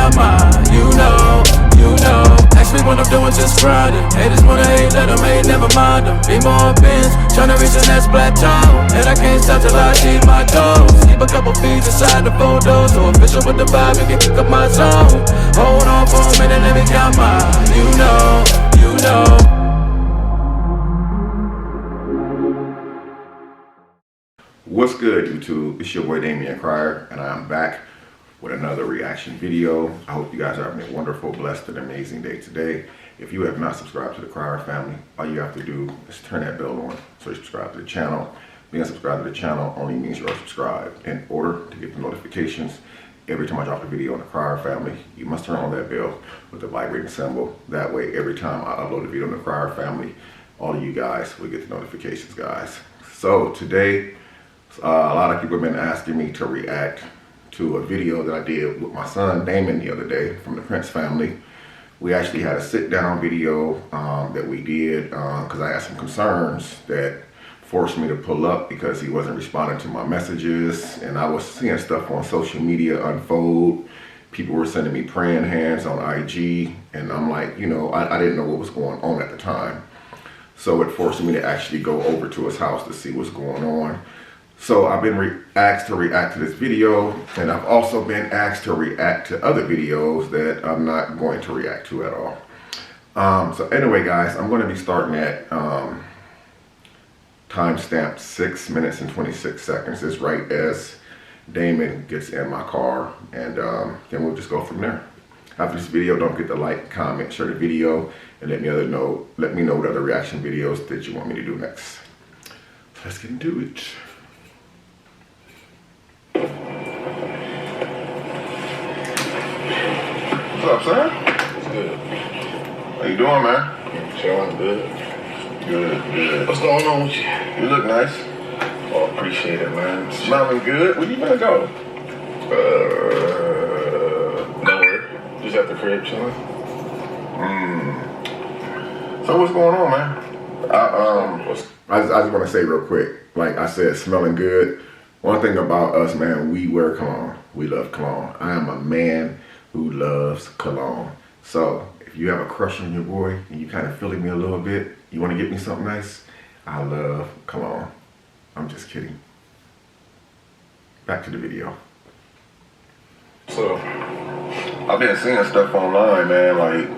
count mine. You know. Ask me what I'm doing, just grinding. Haters wanna hate, let them hate, never mind them. Be more bins, tryna reach the next plateau. And I can't stop till I achieve my goals. Keep a couple feet inside the photos. So official with the vibe, you can kick up my zone. Hold on for a minute, let me count mine. You know. What's good, YouTube? It's your boy Damien Crier, and I'm back with another reaction video. I hope you guys are having a wonderful, blessed, and amazing day today. If you have not subscribed to the Crier family, all you have to do is turn that bell on so you subscribe to the channel. Being subscribed to the channel only means you're subscribed. In order to get the notifications every time I drop a video on the Crier family, you must turn on that bell with the vibrating symbol. That way, every time I upload a video on the Crier family, all of you guys will get the notifications, guys. So today, a lot of people have been asking me to react to a video that I did with my son Damien the other day from the Prince family. We actually had a sit-down video that we did because I had some concerns that forced me to pull up because he wasn't responding to my messages, and I was seeing stuff on social media unfold. People were sending me praying hands on IG, and I'm like, you know, I didn't know what was going on at the time. So it forced me to actually go over to his house to see what's going on. So I've been asked to react to this video, and I've also been asked to react to other videos that I'm not going to react to at all. So anyway, guys, I'm going to be starting at timestamp 6 minutes and 26 seconds. It's right as Damien gets in my car, and then we'll just go from there. After this video, don't forget to like, comment, share the video, and let me know what other reaction videos that you want me to do next. So let's get into it. What's up, son? What's good? How you doing, man? Chilling, good. Good. What's going on with you? You look nice. Oh, appreciate it, man. Smelling good. Where you gonna go? Nowhere. Just at the crib chilling. So what's going on, man? I just want to say real quick, like I said, smelling good. One thing about us, man, we wear cologne. We love cologne. I am a man who loves cologne. So if you have a crush on your boy and you kind of feeling me a little bit, you want to get me something nice, I love cologne. I'm just kidding. Back to the video. So I've been seeing stuff online, man. Like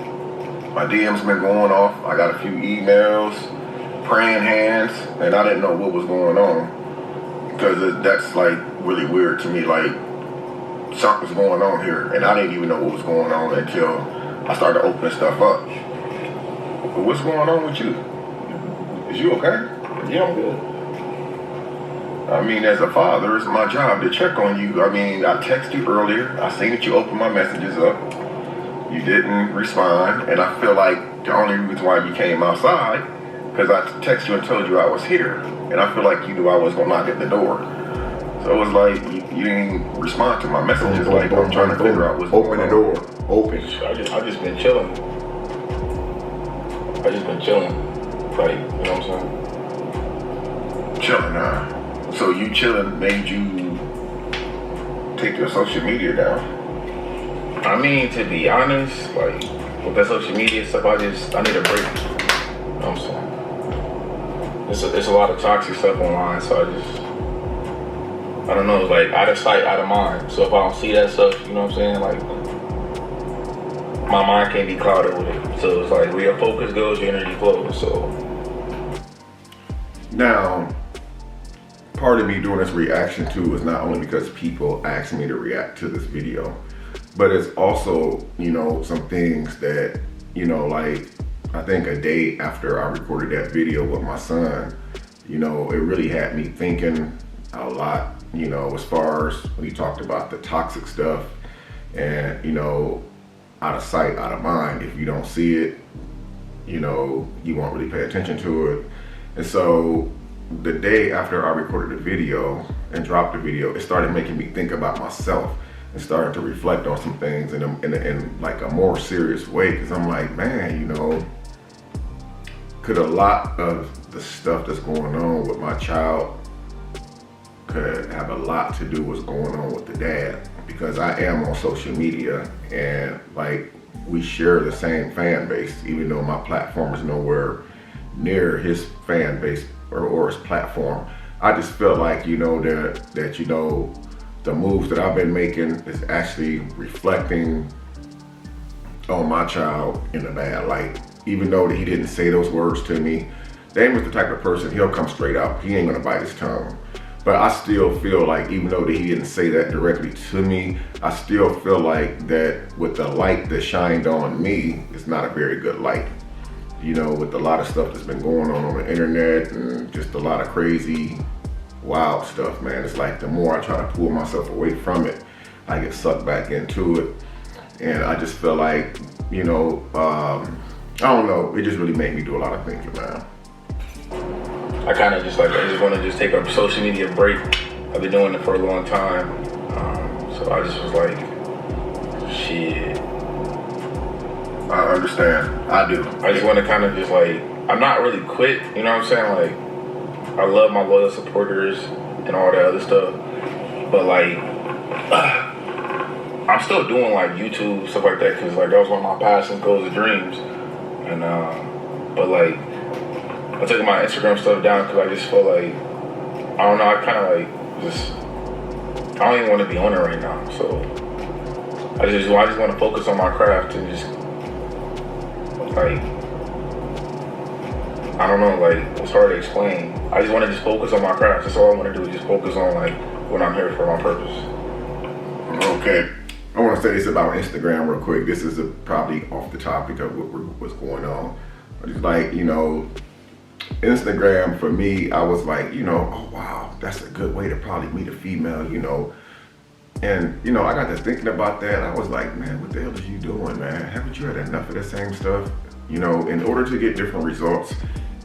my DM's been going off. I got a few emails, praying hands, and I didn't know what was going on because that's like really weird to me. Like, something's going on here, and I didn't even know what was going on until I started opening stuff up. But what's going on with you? Is you okay? Yeah, I'm good. I mean, as a father, it's my job to check on you. I mean, I texted you earlier. I seen that you opened my messages up. You didn't respond, and I feel like the only reason why you came outside because I texted you and told you I was here, and I feel like you knew I was gonna knock at the door. So it was like, you didn't respond to my messages. Like, I'm trying to figure out what's going on. Open the door. Open. I just been chilling. Like, you know what I'm saying? Chilling, huh? So you chilling made you take your social media down? I mean, to be honest, like, with that social media stuff, I need a break. You know what I'm saying? There's a lot of toxic stuff online, so I don't know, it's like out of sight, out of mind. So if I don't see that stuff, you know what I'm saying, like, my mind can't be clouded with it. So it's like where your focus goes, your energy flows. So now, part of me doing this reaction too is not only because people asked me to react to this video, but it's also, you know, some things that, you know, like I think a day after I recorded that video with my son, you know, it really had me thinking a lot. You know, as far as when he talked about the toxic stuff and, you know, out of sight, out of mind. If you don't see it, you know, you won't really pay attention to it. And so the day after I recorded the video and dropped the video, it started making me think about myself and starting to reflect on some things in like a more serious way. Because I'm like, man, you know, could a lot of the stuff that's going on with my child could have a lot to do with what's going on with the dad. because I am on social media, and like we share the same fan base, even though my platform is nowhere near his fan base or his platform. I just felt like, you know, that you know, the moves that I've been making is actually reflecting on my child in a bad light. Even though he didn't say those words to me, Damien's the type of person, he'll come straight out. He ain't gonna bite his tongue. But I still feel like, even though that he didn't say that directly to me, I still feel like that with the light that shined on me, it's not a very good light. You know, with a lot of stuff that's been going on the internet and just a lot of crazy, wild stuff, man. It's like the more I try to pull myself away from it, I get sucked back into it. And I just feel like, you know, I don't know, it just really made me do a lot of thinking, man. I kind of just like, I just want to just take a social media break. I've been doing it for a long time. So I just was like, shit. I understand, I do. I just want to kind of just like, I'm not really quit, you know what I'm saying? Like, I love my loyal supporters and all that other stuff. But like, I'm still doing like YouTube, stuff like that, because like that was one of my passions, goals, and dreams. And, but like, I took my Instagram stuff down because I just feel like, I don't know, I kind of like just, I don't even want to be on it right now. So I just want to focus on my craft and just like, I don't know, like it's hard to explain. I just want to just focus on my craft. That's all I want to do, just focus on like what I'm here for, my purpose. Okay. I want to say this about Instagram real quick. This is probably off the topic of what's going on. But it's like, you know, Instagram for me, I was like, you know, oh wow, that's a good way to probably meet a female, you know. And, you know, I got to thinking about that. I was like, man, what the hell is you doing, man? Haven't you had enough of the same stuff? You know, in order to get different results,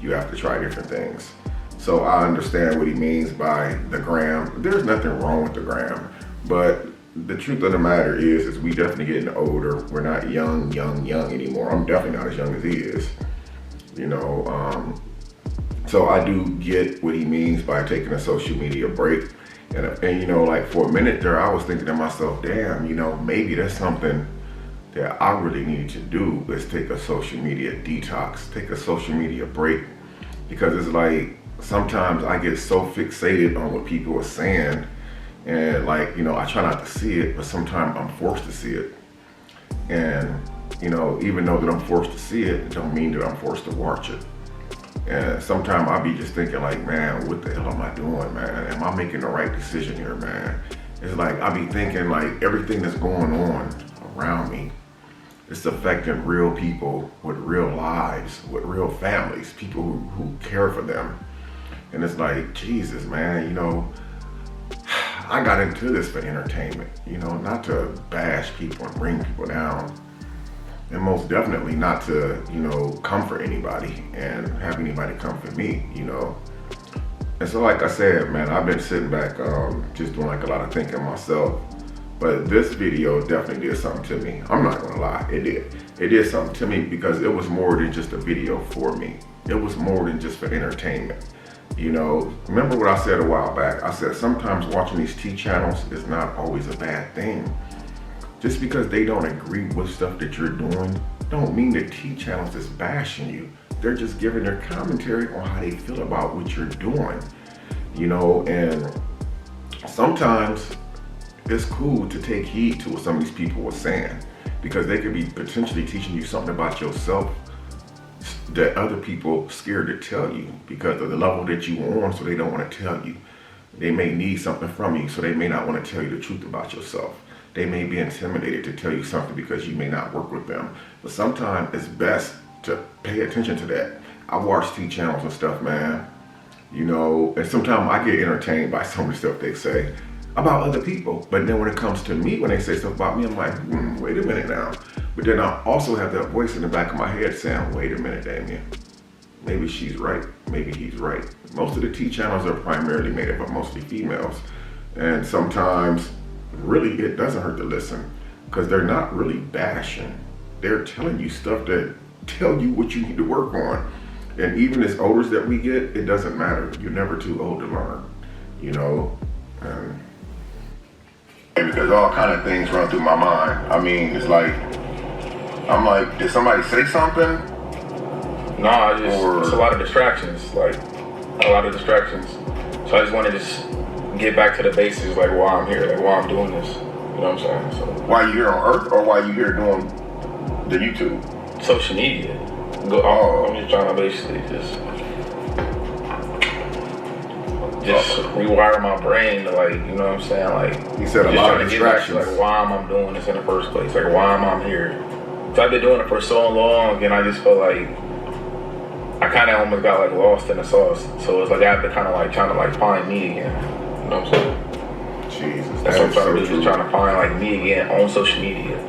you have to try different things. So I understand what he means by the gram. There's nothing wrong with the gram, but the truth of the matter is we definitely getting older. We're not young anymore. I'm definitely not as young as he is, you know. So I do get what he means by taking a social media break. And you know, like for a minute there, I was thinking to myself, damn, you know, maybe that's something that I really need to do, is take a social media detox, take a social media break. Because it's like, sometimes I get so fixated on what people are saying, and like, you know, I try not to see it, but sometimes I'm forced to see it. And, you know, even though that I'm forced to see it, it don't mean that I'm forced to watch it. And sometimes I'll be just thinking like, man, what the hell am I doing, man? Am I making the right decision here, man? It's like, I be thinking like everything that's going on around me, it's affecting real people with real lives, with real families, people who care for them. And it's like, Jesus, man, you know, I got into this for entertainment, you know, not to bash people and bring people down. And most definitely not to, you know, comfort anybody and have anybody comfort me, you know. And so like I said, man, I've been sitting back just doing like a lot of thinking myself. But this video definitely did something to me. I'm not gonna lie, it did. It did something to me because it was more than just a video for me. It was more than just for entertainment. You know, remember what I said a while back? I said sometimes watching these T channels is not always a bad thing. Just because they don't agree with stuff that you're doing, don't mean that T channels is bashing you. They're just giving their commentary on how they feel about what you're doing. You know, and sometimes it's cool to take heed to what some of these people are saying, because they could be potentially teaching you something about yourself that other people scared to tell you because of the level that you are on, so they don't want to tell you. They may need something from you, so they may not want to tell you the truth about yourself. They may be intimidated to tell you something because you may not work with them. But sometimes it's best to pay attention to that. I watch T channels and stuff, man. You know, and sometimes I get entertained by some of the stuff they say about other people. But then when it comes to me, when they say stuff about me, I'm like, wait a minute now. But then I also have that voice in the back of my head saying, wait a minute, Damien. Maybe she's right, maybe he's right. Most of the T channels are primarily made up of mostly females. And sometimes, really, it doesn't hurt to listen, because they're not really bashing. They're telling you stuff that tell you what you need to work on. And even as older that we get, it doesn't matter. You're never too old to learn, you know. because all kind of things run through my mind. I mean, it's like, I'm like, did somebody say something? No, it's a lot of distractions, like a lot of distractions. So I just want to just get back to the basics, like why I'm here, like why I'm doing this. You know what I'm saying? So why you here on Earth, or why you here doing the YouTube? social media. I'm just trying to basically just rewire my brain to, like, you know what I'm saying? Like, he said a lot of distractions. Like, why am I doing this in the first place? Like, why am I here? So I've been doing it for so long, and I just feel like I kind of almost got like lost in the sauce. So it's like I have to kind of like trying to like find me again. You know what I'm saying? Jesus, that's what I'm trying to do. Just trying to find like me again on social media.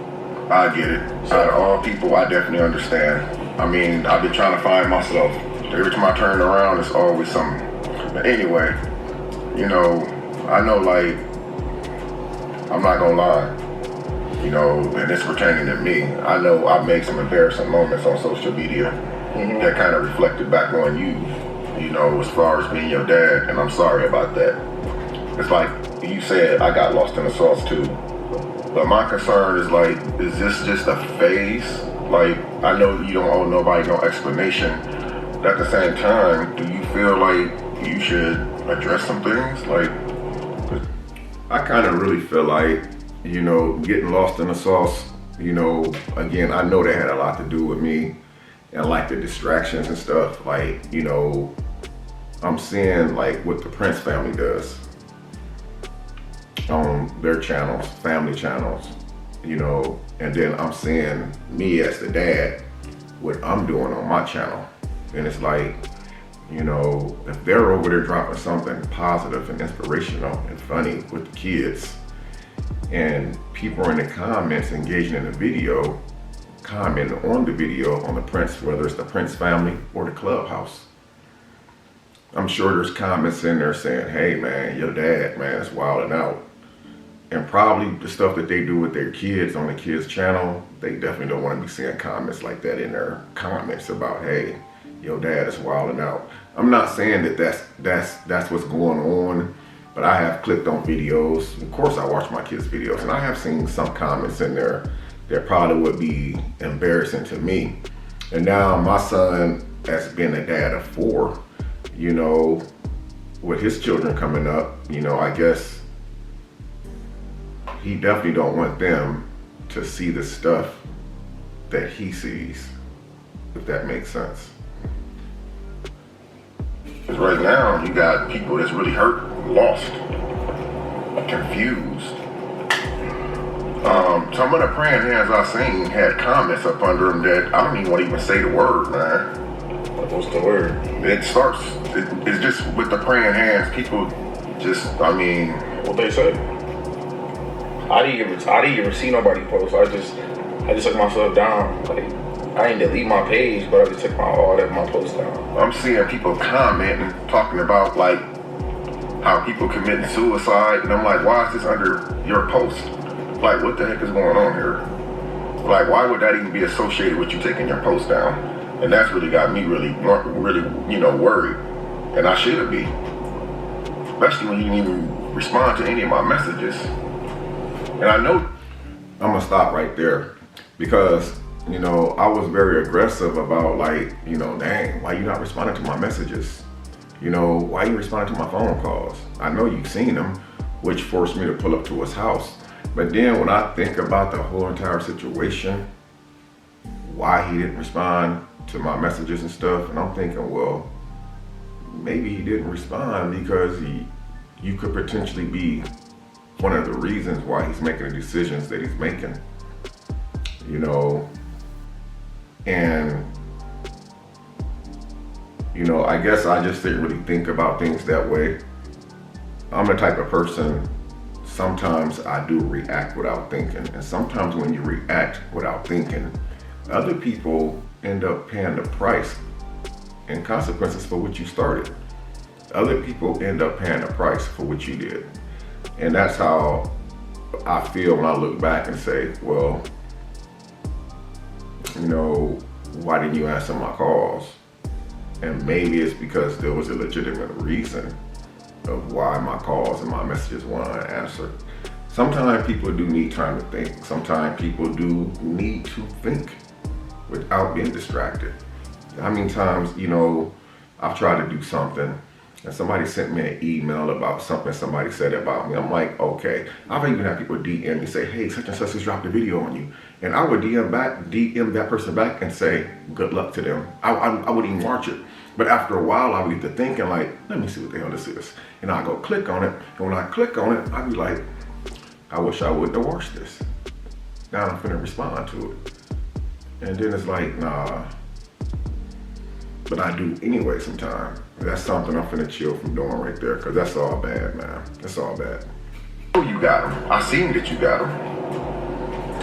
I get it. So, out of all people, I definitely understand. I mean, I've been trying to find myself. Every time I turn around, it's always something. But anyway, you know, I know, like, I'm not gonna lie, you know, and it's pertaining to me. I know I've made some embarrassing moments on social media that kind of reflected back on you know, as far as being your dad, and I'm sorry about that. It's like you said, I got lost in the sauce too. But my concern is like, is this just a phase? Like, I know you don't owe nobody no explanation. But at the same time, do you feel like you should address some things? Like, I kind of really feel like, you know, getting lost in the sauce, you know, again, I know that had a lot to do with me and like the distractions and stuff. Like, you know, I'm seeing like what the Prince family does on their channels, family channels, you know, and then I'm seeing me as the dad, what I'm doing on my channel. And it's like, you know, if they're over there dropping something positive and inspirational and funny with the kids, and people are in the comments engaging in the video, commenting on the video on the Prince, whether it's the Prince family or the Clubhouse. I'm sure there's comments in there saying, hey man, your dad, man, is wilding out. And probably the stuff that they do with their kids on the kids' channel, they definitely don't want to be seeing comments like that in their comments about, hey, your dad is wilding out. I'm not saying that that's what's going on, but I have clicked on videos. Of course, I watch my kids' videos, and I have seen some comments in there that probably would be embarrassing to me. And now my son, as being a dad of 4, you know, with his children coming up, you know, I guess he definitely don't want them to see the stuff that he sees, if that makes sense. Because right now, you got people that's really hurt, lost, confused. Some of the praying hands I seen had comments up under them that I don't even want to even say the word, man. What's the word? It's just with the praying hands, people just, I mean. What they say? I didn't even see nobody post. I just took myself down. Like, I didn't delete my page, but I just took all that my posts down. I'm seeing people commenting, talking about like how people committing suicide, and I'm like, why is this under your post? Like, what the heck is going on here? Like, why would that even be associated with you taking your post down? And that's really got me really, you know, worried. And I should be, especially when you didn't even respond to any of my messages. And I know I'm gonna stop right there because, you know, I was very aggressive about like, you know, dang, why you not responding to my messages? You know, why you responding to my phone calls? I know you've seen them, which forced me to pull up to his house. But then when I think about the whole entire situation, why he didn't respond to my messages and stuff, and I'm thinking, well, maybe he didn't respond because you could potentially be one of the reasons why he's making the decisions that he's making, you know. And, you know, I guess I just didn't really think about things that way. I'm the type of person, sometimes I do react without thinking. And sometimes when you react without thinking, other people end up paying the price and consequences for what you started. Other people end up paying the price for what you did. And that's how I feel when I look back and say, well, you know, why didn't you answer my calls? And maybe it's because there was a legitimate reason of why my calls and my messages weren't answered. sometimes people do need time to think. Sometimes people do need to think without being distracted. How many times, you know, I've tried to do something and somebody sent me an email about something somebody said about me. I'm like, okay. I've even had people DM me, say, hey, such and such has dropped a video on you. And I would DM that person back and say, good luck to them. I wouldn't even watch it. But after a while, I would get to thinking like, let me see what the hell this is. And I go click on it. And when I click on it, I'd be like, I wish I wouldn't have watched this. Now I'm finna respond to it. And then it's like, nah. But I do anyway sometimes. That's something I'm finna chill from doing right there, because that's all bad, man. That's all bad. Oh, you got him. I seen that you got him.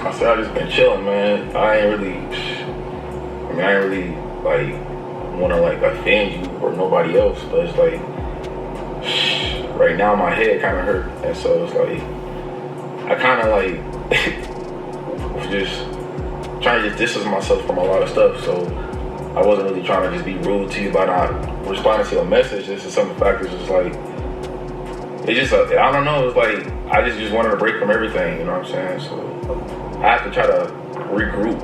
I said I just been chilling, man. I ain't really like wanna like offend you or nobody else, but it's like right now my head kinda hurt, and so it's like I kinda like was just trying to just distance myself from a lot of stuff, so I wasn't really trying to just be rude to you by not responding to your message. This is some factors. It's like, it's just, I don't know. It's like, I just wanted a break from everything, you know what I'm saying? So I have to try to regroup,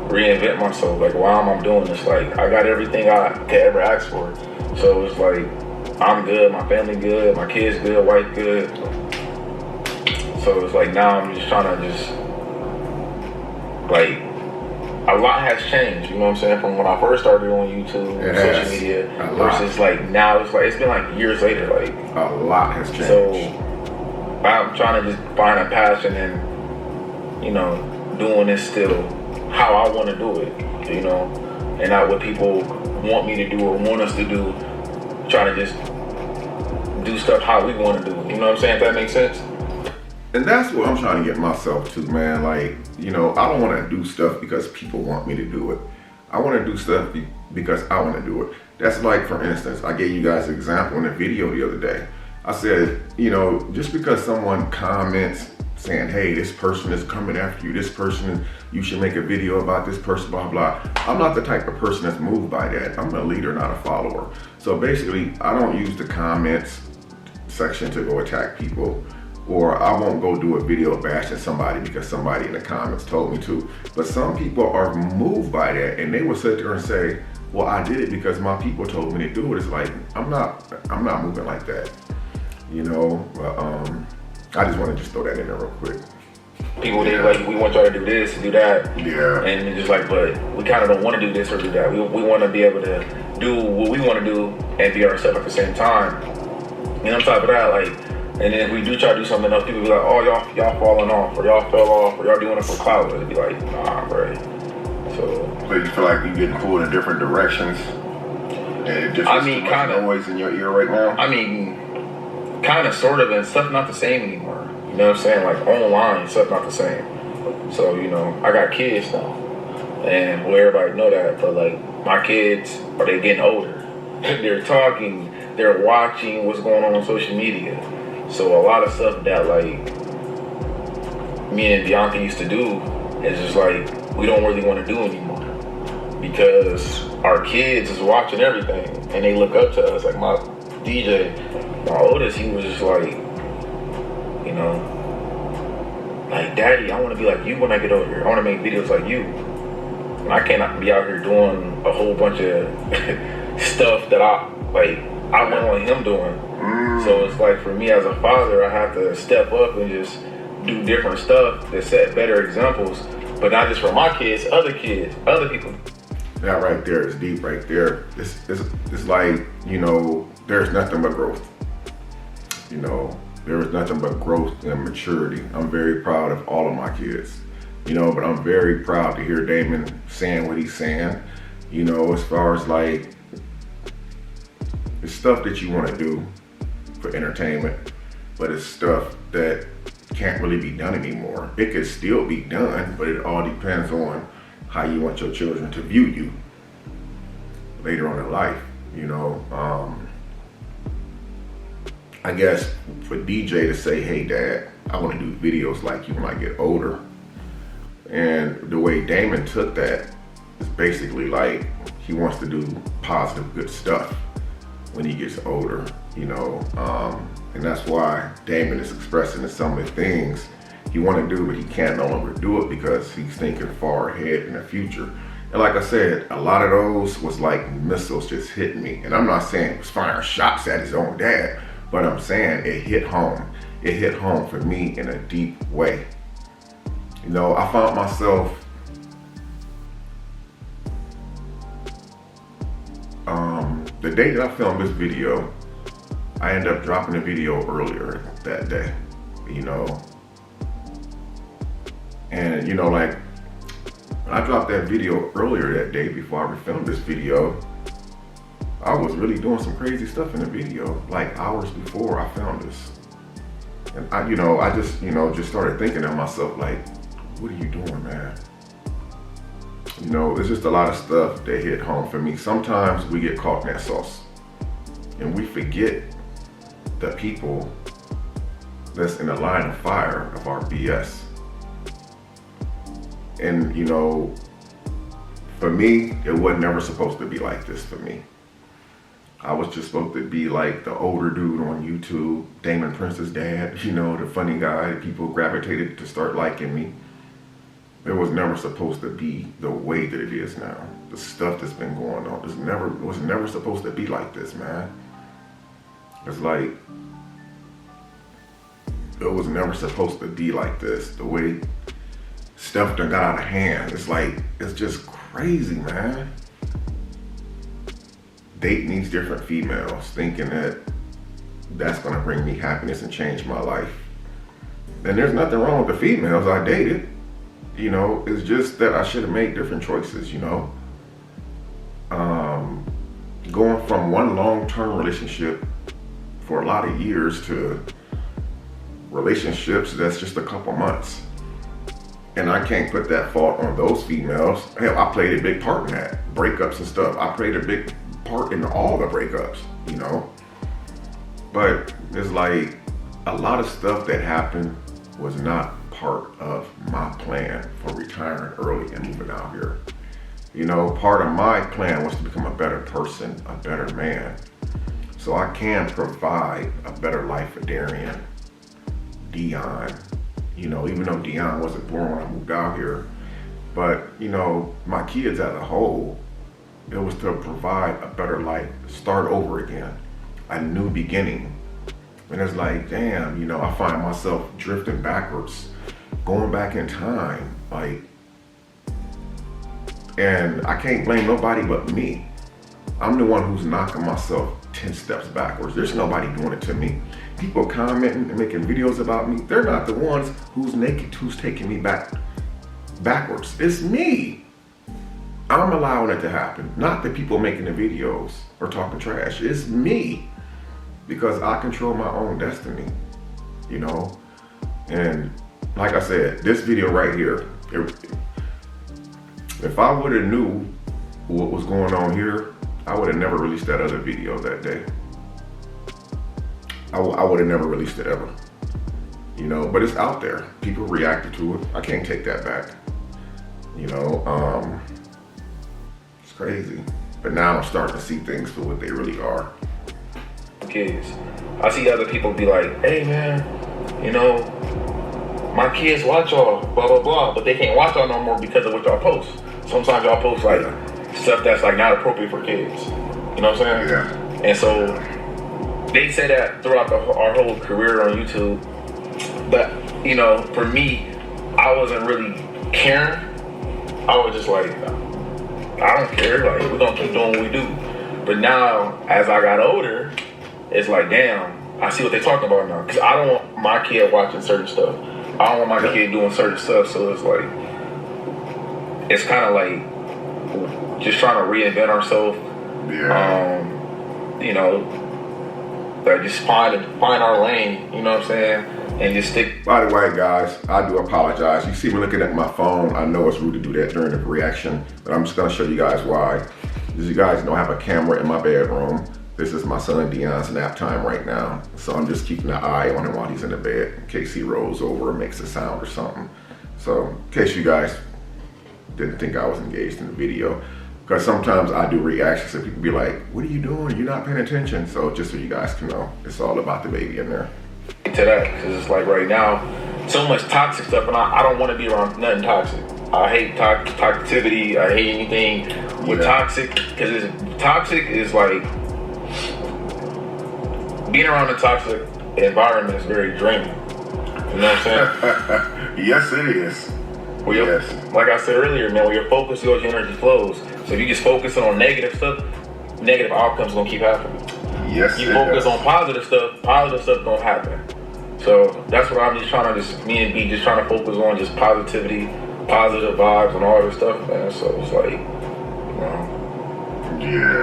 reinvent myself. Like, while I'm doing this, like, I got everything I could ever ask for. So it's like, I'm good, my family good, my kids good, wife good. So it's like, now I'm just trying to just, like, a lot has changed, you know what I'm saying, from when I first started on YouTube and social media versus like now. It's like, it's been like years later, like a lot has changed. So I'm trying to just find a passion and, you know, doing this still how I want to do it, you know, and not what people want me to do or want us to do. Trying to just do stuff how we want to do, you know what I'm saying, if that makes sense. And that's what I'm trying to get myself to, man. Like, you know, I don't want to do stuff because people want me to do it. I want to do stuff because I want to do it. That's like, for instance, I gave you guys an example in a video the other day. I said, you know, just because someone comments saying, hey, this person is coming after you, this person, you should make a video about this person, blah, blah. I'm not the type of person that's moved by that. I'm a leader, not a follower. So basically, I don't use the comments section to go attack people. Or I won't go do a video bashing somebody because somebody in the comments told me to. But some people are moved by that, and they will sit there and say, well, I did it because my people told me to do it. It's like, I'm not moving like that, you know. But I just want to just throw that in there real quick. People, they like, we want y'all to do this, do that. Yeah. And it's just like, but we kind of don't want to do this or do that. We want to be able to do what we want to do and be ourselves at the same time. And on top of that, like, and then if we do try to do something else, people be like, oh, y'all falling off, or y'all fell off, or y'all doing it for clout. It'd be like, nah, bro. So you feel like you're getting pulled in different directions? And it just kind of noise in your ear right now? I mean, kind of, sort of, and stuff not the same anymore. You know what I'm saying? Like, online, stuff not the same. So, you know, I got kids now. And well, everybody know that, but like, my kids, are they getting older? They're talking, they're watching what's going on social media. So a lot of stuff that like me and Bianca used to do is just like we don't really want to do anymore because our kids is watching everything and they look up to us. Like my DJ, my oldest, he was just like, you know, like, Daddy, I want to be like you when I get older. I want to make videos like you. And I cannot be out here doing a whole bunch of stuff that I wouldn't want him doing. So it's like, for me as a father, I have to step up and just do different stuff that set better examples, but not just for my kids, other people. That right there is deep right there. It's like, you know, there's nothing but growth. You know, there is nothing but growth and maturity. I'm very proud of all of my kids, you know, but I'm very proud to hear Damien saying what he's saying, you know, as far as like, it's stuff that you want to do for entertainment, but it's stuff that can't really be done anymore. It could still be done, but it all depends on how you want your children to view you later on in life, you know. I guess for DJ to say, hey Dad, I want to do videos like you when I get older. And the way Damien took that is basically like he wants to do positive, good stuff when he gets older, you know. And that's why Damien is expressing some of the things he want to do, but he can't no longer do it because he's thinking far ahead in the future. And like I said, a lot of those was like missiles just hitting me. And I'm not saying he was firing shots at his own dad, but I'm saying it hit home. It hit home for me in a deep way. You know, I found myself the day that I filmed this video, I ended up dropping the video earlier that day, you know. And you know, like, when I dropped that video earlier that day before I filmed this video, I was really doing some crazy stuff in the video, like hours before I filmed this. And I just started thinking to myself, like, what are you doing, man? You know, it's just a lot of stuff that hit home for me. Sometimes we get caught in that sauce and we forget the people that's in the line of fire of our BS. And you know, for me, it wasn't never supposed to be like this for me. I was just supposed to be like the older dude on YouTube, Damon Prince's dad, you know, the funny guy that people gravitated to start liking me. It was never supposed to be the way that it is now. The stuff that's been going on, it was never supposed to be like this, man. It's like, it was never supposed to be like this. The way stuff done got out of hand. It's like, it's just crazy, man. Dating these different females, thinking that that's gonna bring me happiness and change my life. And there's nothing wrong with the females I dated. You know, it's just that I should have made different choices, you know. Going from one long-term relationship for a lot of years to relationships that's just a couple months. And I can't put that fault on those females. Hell, I played a big part in that. Breakups and stuff. I played a big part in all the breakups, you know. But it's like a lot of stuff that happened was not part of my plan for retiring early and moving out here. You know, part of my plan was to become a better person, a better man. So I can provide a better life for Darian, Dion, you know, even though Dion wasn't born when I moved out here. But, you know, my kids as a whole, it was to provide a better life, start over again, a new beginning. And it's like, damn, you know, I find myself drifting backwards, going back in time, like, and I can't blame nobody but me. I'm the one who's knocking myself 10 steps backwards. There's nobody doing it to me. People commenting and making videos about me, they're not the ones who's taking me backwards. It's me. I'm allowing it to happen, not the people making the videos or talking trash. It's me, because I control my own destiny, you know? And like I said, this video right here, if I would have knew what was going on here, I would have never released that other video that day. I would have never released it ever, you know, but it's out there. People reacted to it. I can't take that back, you know. It's crazy, but now I'm starting to see things for what they really are. Kids, I see other people be like, hey man, you know, my kids watch y'all, blah blah blah, but they can't watch y'all no more because of what y'all post. Sometimes y'all post like stuff that's like not appropriate for kids. You know what I'm saying? Yeah. And so they say that throughout our whole career on YouTube. But you know, for me, I wasn't really caring. I was just like, I don't care. Like, we're gonna keep doing what we do. But now, as I got older, it's like, damn, I see what they're talking about now. Because I don't want my kid watching certain stuff. I don't want my kid doing certain stuff. So it's like, it's kind of like just trying to reinvent ourselves. Yeah. You know, like just find our lane. You know what I'm saying? And just stick. By the way, guys, I do apologize. You see me looking at my phone. I know it's rude to do that during the reaction, but I'm just gonna show you guys why. As you guys know, I have a camera in my bedroom. This is my son Dion's nap time right now. So I'm just keeping an eye on him while he's in the bed in case he rolls over or makes a sound or something. So in case you guys didn't think I was engaged in the video. Because sometimes I do reactions and people be like, what are you doing? You're not paying attention. So just so you guys can know, it's all about the baby in there. To that, because it's like right now, so much toxic stuff, and I don't want to be around nothing toxic. I hate toxicity. I hate anything with toxic, because toxic is like, being around a toxic environment is very draining. You know what I'm saying? Yes, it is. Well, yes. Like I said earlier, man, where your focus goes, your energy flows. So if you just focus on negative stuff, negative outcomes gonna keep happening. Yes, you focus on positive stuff gonna happen. So that's what I'm just trying to me and B just trying to focus on, just positivity, positive vibes and all this stuff, man. So it's like,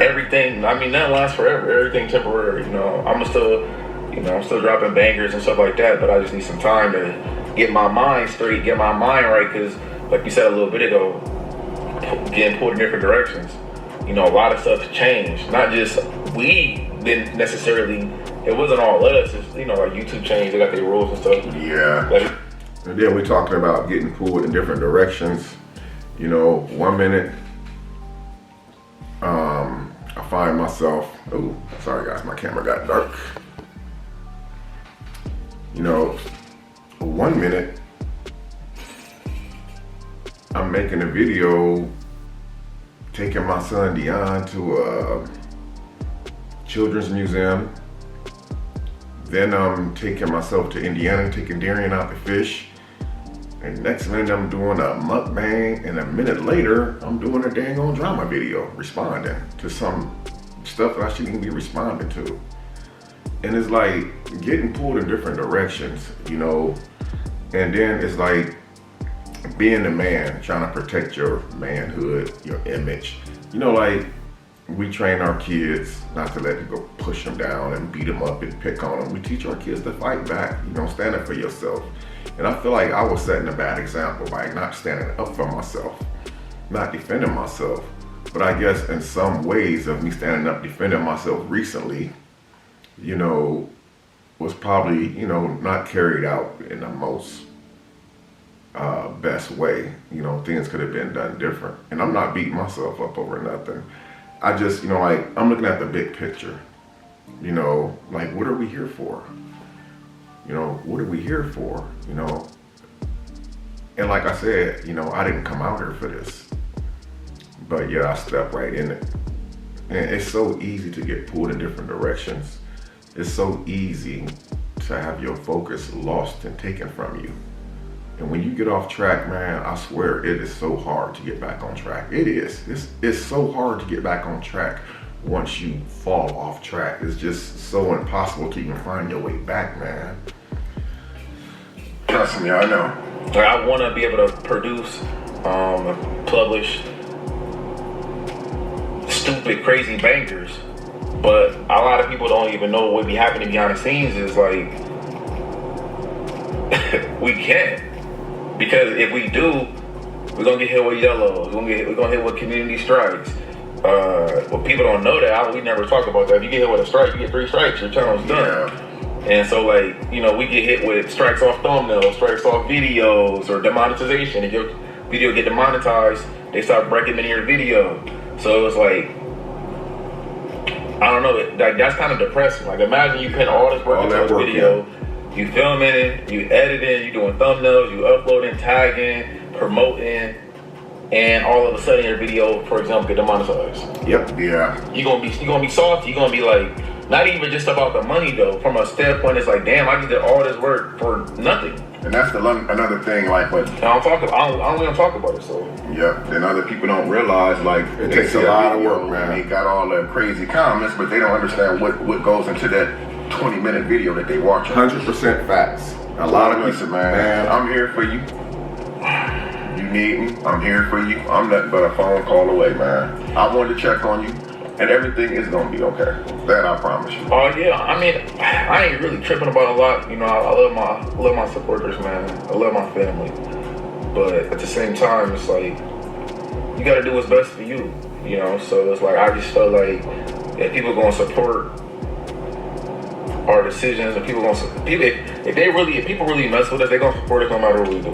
everything, I mean, nothing lasts forever, everything temporary, I'm still dropping bangers and stuff like that, but I just need some time to get my mind straight, get my mind right, because like you said a little bit ago, getting pulled in different directions. A lot of stuff's changed. Not just we didn't necessarily, it wasn't all us, it's, like YouTube changed, they got their rules and stuff. Yeah. And then we're talking about getting pulled in different directions. 1 minute, I find myself, oh, sorry guys, my camera got dark. 1 minute, I'm making a video taking my son Dion to a children's museum. Then I'm taking myself to Indiana, taking Damien out to fish. And next minute I'm doing a mukbang, and a minute later I'm doing a dang on drama video, responding to some stuff that I shouldn't even be responding to. And it's like getting pulled in different directions, and then it's like being a man, trying to protect your manhood, your image. Like we train our kids not to let people push them down and beat them up and pick on them. We teach our kids to fight back, stand up for yourself. And I feel like I was setting a bad example by not standing up for myself, not defending myself. But I guess in some ways of me standing up, defending myself recently, was probably, not carried out in the most best way. Things could have been done different. And I'm not beating myself up over nothing. I just, I'm looking at the big picture. Like, what are we here for? What are we here for? And like I said, I didn't come out here for this. But yeah, I stepped right in it. And it's so easy to get pulled in different directions. It's so easy to have your focus lost and taken from you. And when you get off track, man, I swear it is so hard to get back on track. It is. It's so hard to get back on track once you fall off track. It's just so impossible to even find your way back, man. Trust me, I know. I want to be able to produce, publish stupid, crazy bangers, but a lot of people don't even know what be happening behind the scenes. Is like we can't, because if we do, we're gonna get hit with yellows. We're gonna hit with community strikes. Well, people don't know that. We never talk about that. If you get hit with a strike, you get 3 strikes. Your channel's done. Yeah. And so, like, we get hit with strikes off thumbnails, strikes off videos, or demonetization. If your video get demonetized, they start recommending your video. So it's like, I don't know, like, that's kind of depressing. Like, imagine you put all this work into a video, you filming it, you editing, you doing thumbnails, you uploading, tagging, promoting, and all of a sudden your video, for example, get demonetized. Yep. Yeah. You're gonna be salty. You're gonna be like, not even just about the money though. From a standpoint, it's like, damn, I just did all this work for nothing. And that's another thing, like, but I don't even talk about it. So yeah, then other people don't realize, like, it takes a lot of work, man. They got all the crazy comments, but they don't understand what goes into that 20-minute video that they watch. 100% facts. A lot of people, man. I'm here for you. You need me, I'm here for you. I'm nothing but a phone call away, man. I wanted to check on you, and everything is gonna be okay. That I promise you. Oh yeah, I mean, I ain't really tripping about a lot. I love my supporters, man. I love my family, but at the same time, it's like you gotta do what's best for you. So it's like I just felt like if people gonna support our decisions, and if people really mess with us, they gonna support us no matter what we do.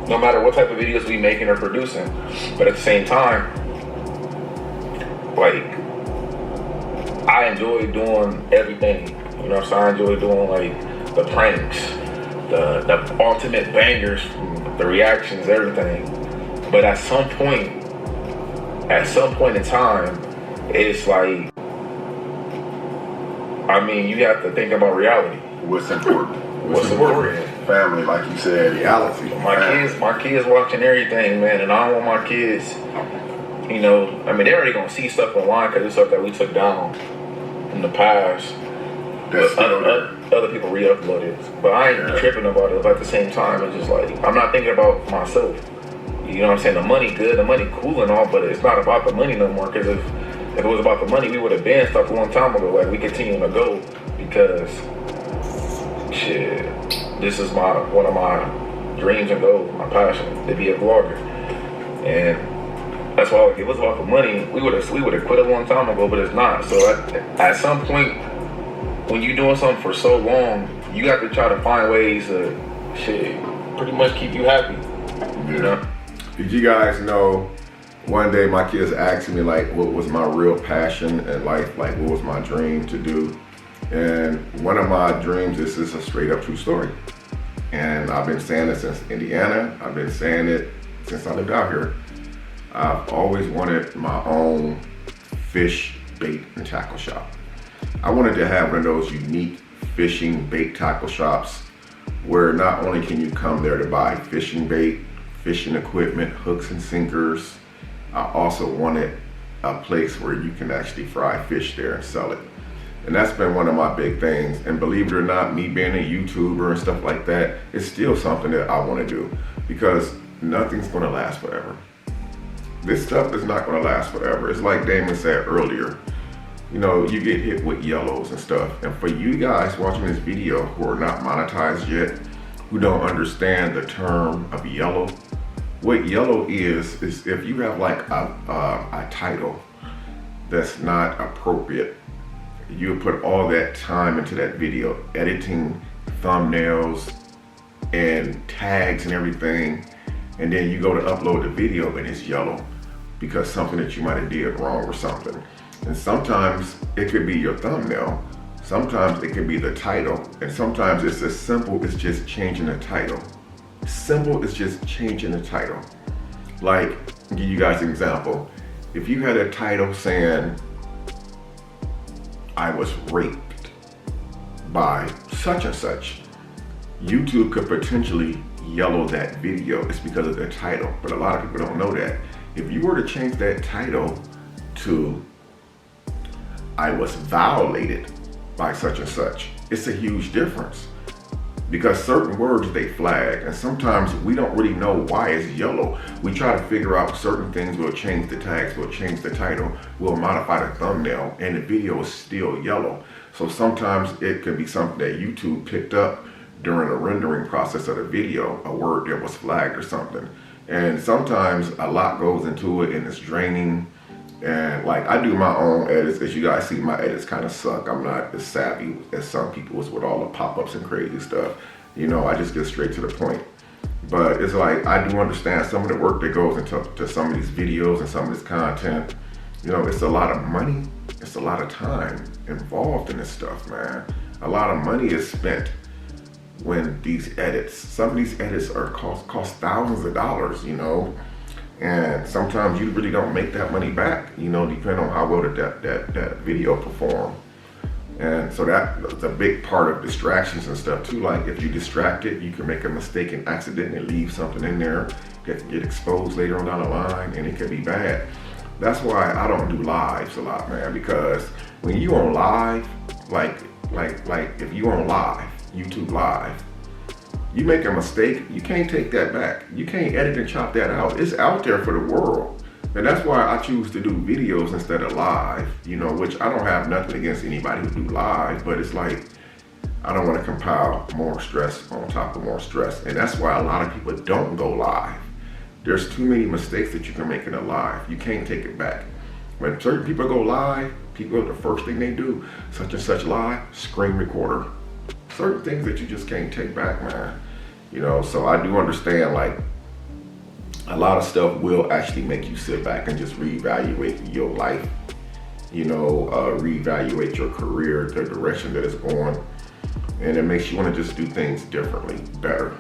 No matter what type of videos we making or producing. But at the same time, like, I enjoy doing everything. You know what I'm saying? I enjoy doing like the pranks, the ultimate bangers, the reactions, everything. But at some point in time, it's like, I mean, you have to think about reality. What's important? What's important? Family, like you said, reality. My kids watching everything, man, and I don't want my kids, you know, I mean, they're already gonna see stuff online because it's stuff that we took down in the past. Other people re-upload it, but I ain't tripping about it. But at the same time, it's just like, I'm not thinking about myself. You know what I'm saying? The money good, the money cool and all, but it's not about the money no more. Because if it was about the money, we would have been stuck a long time ago. Like, we continue to go because shit, this is one of my dreams and goals, my passion, to be a vlogger. And that's why, if it was about the money, we would have quit a long time ago, but it's not. So at some point, when you're doing something for so long, you have to try to find ways to pretty much keep you happy. You know? Did you guys know, one day my kids asked me like what was my real passion in life, like what was my dream to do? And one of my dreams is a straight up true story. And I've been saying it since Indiana. I've been saying it since I lived out here. I've always wanted my own fish bait and tackle shop. I wanted to have one of those unique fishing bait tackle shops where not only can you come there to buy fishing bait, fishing equipment, hooks and sinkers, I also wanted a place where you can actually fry fish there and sell it. And that's been one of my big things. And believe it or not, me being a YouTuber and stuff like that, it's still something that I want to do because nothing's going to last forever. This stuff is not going to last forever. It's like Damien said earlier. You know, you get hit with yellows and stuff. And for you guys watching this video who are not monetized yet, who don't understand the term of yellow, what yellow is if you have like a title that's not appropriate, you put all that time into that video, editing thumbnails and tags and everything, and then you go to upload the video and it's yellow because something that you might have did wrong or something. And sometimes it could be your thumbnail, sometimes it could be the title, and sometimes it's as simple as just changing the title. Simple as just changing the title. Like, I'll give you guys an example. If you had a title saying, I was raped by such and such, YouTube could potentially yellow that video. It's because of the title, but a lot of people don't know that. If you were to change that title to, I was violated by such and such, it's a huge difference. Because certain words, they flag, and sometimes we don't really know why it's yellow. We try to figure out certain things, we'll change the tags, we'll change the title, we'll modify the thumbnail, and the video is still yellow. So sometimes it could be something that YouTube picked up during the rendering process of the video, a word that was flagged or something. And sometimes a lot goes into it and it's draining. And like, I do my own edits. As you guys see, my edits kind of suck. I'm not as savvy as some people is with all the pop-ups and crazy stuff. You know, I just get straight to the point. But it's like, I do understand some of the work that goes into some of these videos and some of this content. You know, it's a lot of money. It's a lot of time involved in this stuff, man. A lot of money is spent when these edits, some of these edits are cost thousands of dollars, you know. And sometimes you really don't make that money back, you know, depending on how well that video perform. And so that's a big part of distractions and stuff too. Like, if you distracted, you can make a mistake and accidentally leave something in there that can get exposed later on down the line, and it can be bad. That's why I don't do lives a lot, man, because when you on live, like if you on live, YouTube live, you make a mistake, you can't take that back. You can't edit and chop that out. It's out there for the world. And that's why I choose to do videos instead of live, you know, which I don't have nothing against anybody who do live, but it's like, I don't want to compile more stress on top of more stress. And that's why a lot of people don't go live. There's too many mistakes that you can make in a live. You can't take it back. When certain people go live, people, the first thing they do, such and such live, screen recorder. Certain things that you just can't take back, man. You know, so I do understand, like, a lot of stuff will actually make you sit back and just reevaluate your life reevaluate your career, the direction that it's going, and it makes you want to just do things differently, better,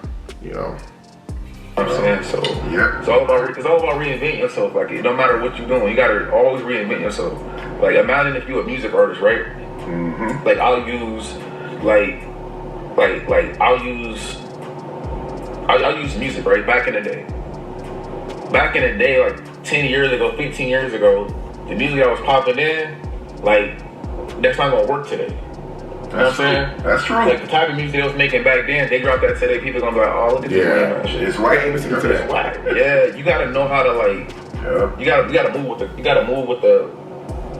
I'm saying, so yeah, it's all about reinventing yourself. Like, it don't matter what you're doing, you gotta always reinvent yourself. Like, imagine if you're a music artist, right? Mm-hmm. Like, I'll use music, right? Back in the day, like 10 years ago, 15 years ago, the music that was popping in, like, that's not gonna work today. You know what I'm saying? That's true. Like, the type of music they was making back then, they dropped that today, people gonna be like, oh, look at this man, shit. It's right in the It's whack. Yeah, you gotta know how to, like, you gotta move with the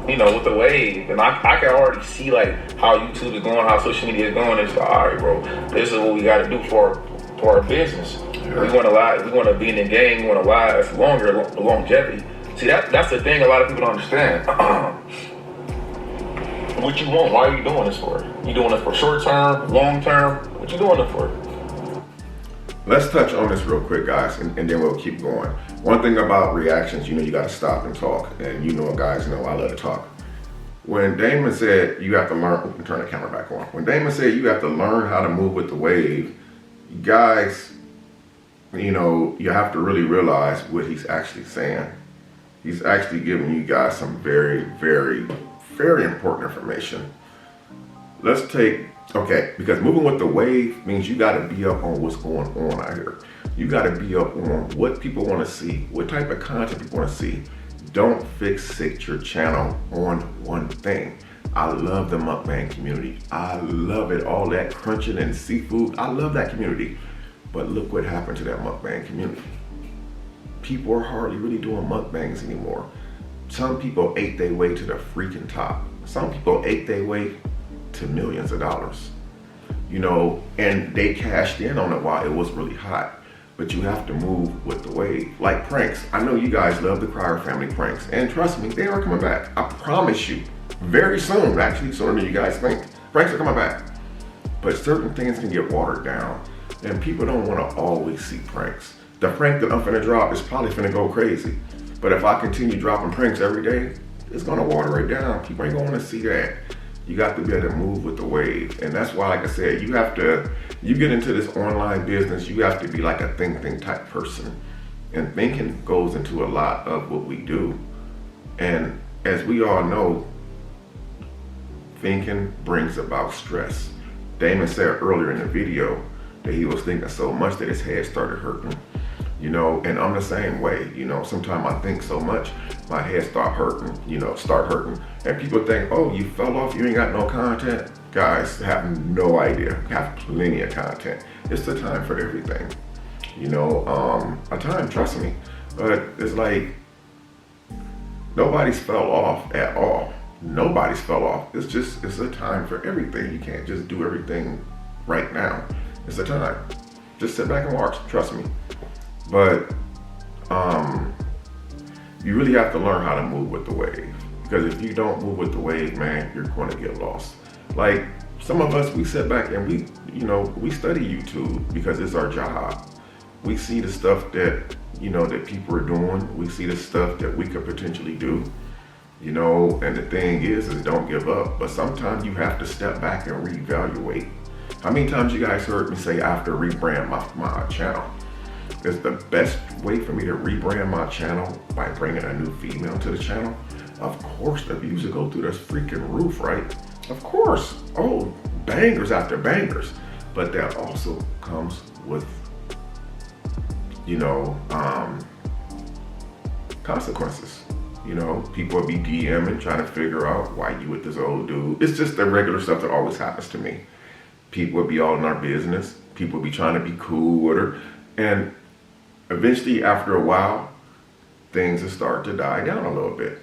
with the wave. And I can already see, like, how YouTube is going, how social media is going. It's like, all right, bro, this is what we gotta do for our business. Yeah. We wanna be in the game, we wanna last longer, longevity. See, that's the thing a lot of people don't understand. What you want, why are you doing this for? You doing it for short term, long term? What you doing it for? Let's touch on this real quick, guys, and then we'll keep going. One thing about reactions, you got to stop and talk. And guys know I love to talk. When Damien said you have to learn, turn the camera back on. When Damien said you have to learn how to move with the wave, guys, you have to really realize what he's actually saying. He's actually giving you guys some very, very, very important information. Because moving with the wave means you got to be up on what's going on out here. You got to be up on what people want to see, what type of content people want to see. Don't fixate your channel on one thing. I love the mukbang community. I love it, all that crunching and seafood. I love that community. But look what happened to that mukbang community. People are hardly really doing mukbangs anymore. Some people ate their way to the freaking top. Some people ate their way to millions of dollars, and they cashed in on it while it was really hot. But you have to move with the wave. Like pranks. I know you guys love the Cryer family pranks, and trust me, they are coming back. I promise you, very soon, actually sooner than you guys think. Pranks are coming back. But certain things can get watered down, and people don't want to always see pranks. The prank that I'm finna drop is probably finna go crazy. But if I continue dropping pranks every day, it's gonna water it down. People ain't gonna wanna see that. You got to be able to move with the wave. And that's why, like I said, you get into this online business, you have to be like a think type person. And thinking goes into a lot of what we do. And as we all know, thinking brings about stress. Damien said earlier in the video that he was thinking so much that his head started hurting. And I'm the same way. Sometimes I think so much, my head start hurting. And people think, oh, you fell off, you ain't got no content. Guys have no idea, have plenty of content. It's the time for everything. A time, trust me. But it's like, nobody's fell off at all. Nobody's fell off. It's a time for everything. You can't just do everything right now. It's a time. Just sit back and watch, trust me. But you really have to learn how to move with the wave. Because if you don't move with the wave, man, you're going to get lost. Like some of us, we sit back and we study YouTube because it's our job. We see the stuff that, that people are doing. We see the stuff that we could potentially do. And the thing is don't give up. But sometimes you have to step back and reevaluate. How many times you guys heard me say I have to rebrand my channel? It's the best way for me to rebrand my channel by bringing a new female to the channel. Of course, the views will go through the freaking roof, right? Of course. Oh, bangers after bangers. But that also comes with, consequences. People will be DMing, trying to figure out why you with this old dude. It's just the regular stuff that always happens to me. People will be all in our business. People will be trying to be cool with her. And eventually, after a while, things will start to die down a little bit.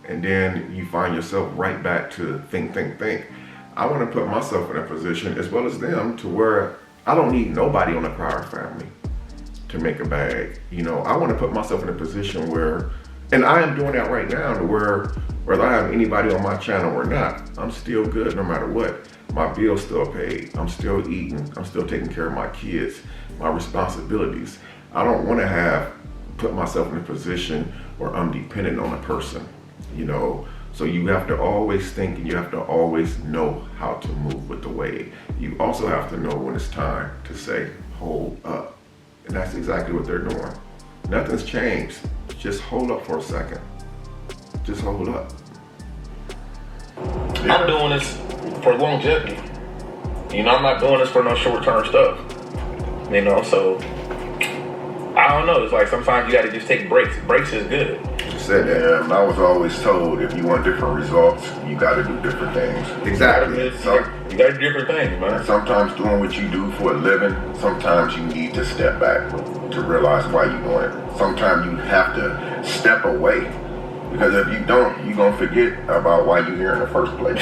And then you find yourself right back to think. I want to put myself in a position, as well as them, to where I don't need nobody on the Cryer family to make a bag. I want to put myself in a position where, and I am doing that right now, to where whether I have anybody on my channel or not, I'm still good no matter what. My bill's still paid. I'm still eating. I'm still taking care of my kids, my responsibilities. I don't want to put myself in a position where I'm dependent on a person, So you have to always think, and you have to always know how to move with the wave. You also have to know when it's time to say, hold up. And that's exactly what they're doing. Nothing's changed. Just hold up for a second. Just hold up. I'm doing this for longevity. You know, I'm not doing this for no short-term stuff. You know, so I don't know. It's like sometimes you got to just take breaks. Breaks is good. You said that. Yeah, and I was always told if you want different results, you got to do different things. Exactly. You got to do different things, man. And sometimes doing what you do for a living, sometimes you need to step back to realize why you're doing it. Sometimes you have to step away, because if you don't, you're going to forget about why you're here in the first place.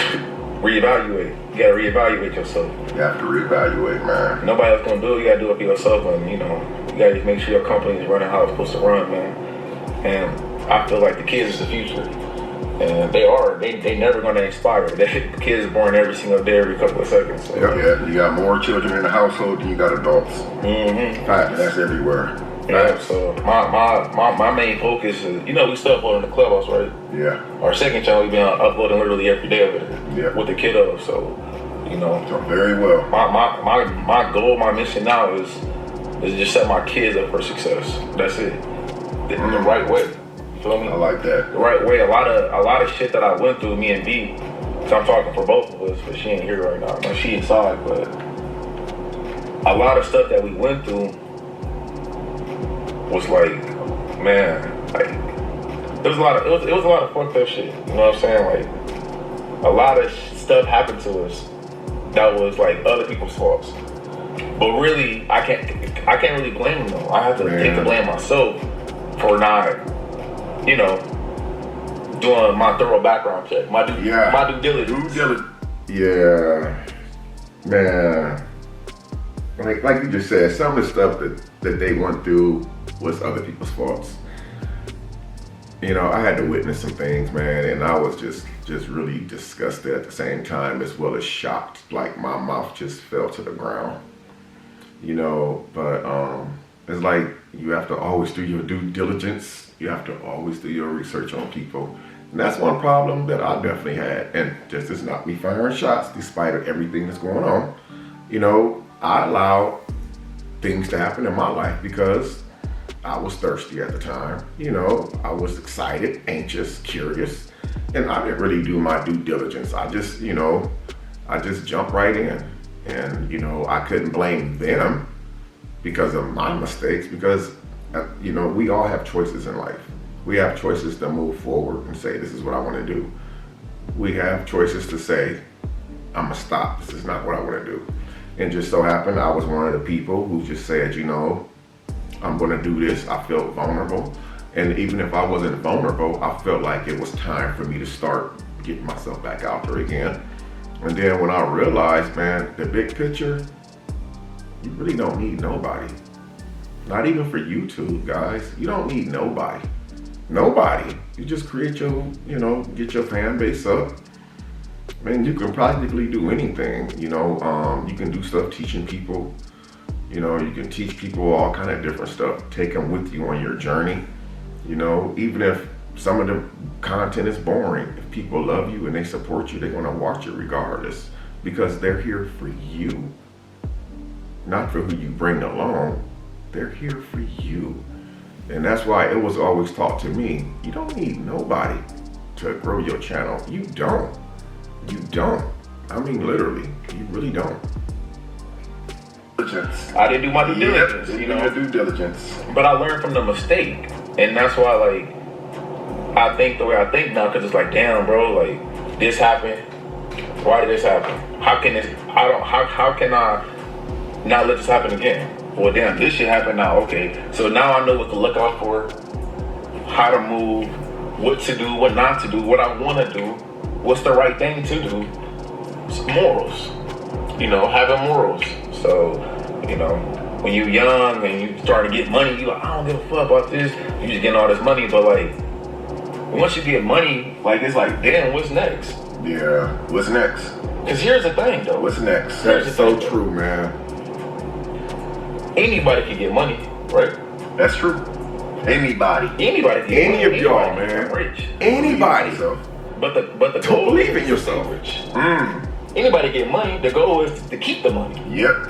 Reevaluate. You got to reevaluate yourself. You have to reevaluate, man. Nobody else going to do it. You got to do it for yourself. And, you know, you got to make sure your company is running how it's supposed to run, man. And I feel like the kids is the future. And they are. They never going to expire. The kids are born every single day, every couple of seconds. So. Yeah, you got more children in the household than you got adults. Mm-hmm. And that's everywhere. Yeah, so my main focus is, you know, we still uploading the Clubhouse, right? Yeah. Our second channel, we've been uploading literally every day of it. Yeah. With the kiddos, so, you know. So very well. My goal, my mission now is just set my kids up for success. That's it. The right way. You feel me? I like that. The right way. A lot of shit that I went through, me and B, so I'm talking for both of us, but she ain't here right now. No, she inside, but a lot of stuff that we went through was like, man, like it was a lot of fucked up shit. You know what I'm saying? Like a lot of stuff happened to us that was like other people's faults. But really, I can't really blame them though. I have to take the blame myself for not, you know, doing my thorough background check, my due diligence. Yeah, man. Like you just said, some of the stuff that they went through was other people's faults. You know, I had to witness some things, man, and I was just really disgusted at the same time, as well as shocked. Like my mouth just fell to the ground. You know, but it's like you have to always do your due diligence. You have to always do your research on people. And that's one problem that I definitely had. And just as not me firing shots, despite of everything that's going on, you know, I allowed things to happen in my life because I was thirsty at the time. You know, I was excited, anxious, curious, and I didn't really do my due diligence. I just jumped right in. And, you know, I couldn't blame them because of my mistakes, because, you know, we all have choices in life. We have choices to move forward and say, this is what I want to do. We have choices to say, I'm going to stop. This is not what I want to do. And just so happened, I was one of the people who just said, you know, I'm going to do this. I felt vulnerable. And even if I wasn't vulnerable, I felt like it was time for me to start getting myself back out there again. And then when I realized, man, the big picture, you really don't need nobody. Not even for YouTube, guys. You don't need nobody. Nobody. You just create your, you know, get your fan base up. Man, you can practically do anything, you know. You can do stuff teaching people. You know, you can teach people all kind of different stuff. Take them with you on your journey. You know, even if some of the content is boring, if people love you and they support you, they're going to watch it regardless, because they're here for you, not for who you bring along. They're here for you. And that's why it was always taught to me, you don't need nobody to grow your channel. You don't. You don't. I mean, literally, you really don't. I didn't do my due diligence, you know. Due diligence. But I learned from the mistake, and that's why, like, I think the way I think now, because it's like, damn, bro, like, this happened. Why did this happen? How can I not let this happen again? Well, damn, this shit happened now. Okay, so now I know what to look out for, how to move, what to do, what not to do, what I want to do, what's the right thing to do. It's morals, you know, having morals. So, you know, when you're young and you start to get money, you're like, I don't give a fuck about this. You just getting all this money, but like, once you get money, like, it's like, damn, what's next? Yeah, what's next? Because here's the thing, though. What's next? That's so true, man. Anybody can get money, right? That's true. Anybody. Anybody can get money. Any of y'all, man. Rich. Anybody. but the Don't goal believe in is yourself. to be rich. Anybody get money, the goal is to keep the money. Yep.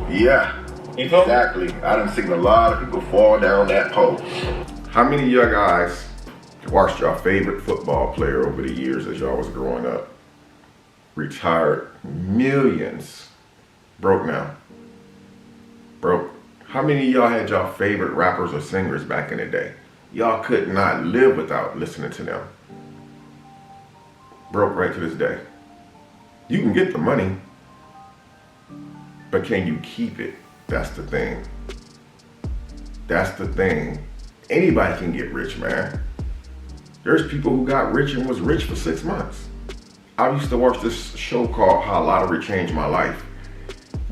Yeah. You feel me? Exactly. I done seen a lot of people fall down that pole. How many of y'all guys watched your favorite football player over the years as y'all was growing up? Retired, millions, broke now. Broke. How many of y'all had y'all favorite rappers or singers back in the day? Y'all could not live without listening to them. Broke right to this day. You can get the money, but can you keep it? That's the thing. That's the thing. Anybody can get rich, man. There's people who got rich and was rich for 6 months. I used to watch this show called How Lottery Changed My Life.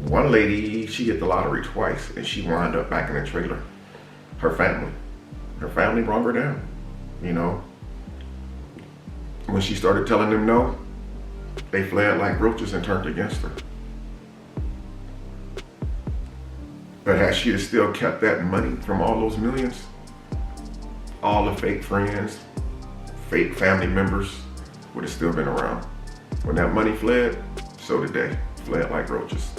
One lady, she hit the lottery twice and she wound up back in a trailer. Her family brought her down, you know. When she started telling them no, they fled like roaches and turned against her. But had she still kept that money from all those millions, all the fake friends, fake family members would have still been around. When that money fled, so did they. Fled like roaches.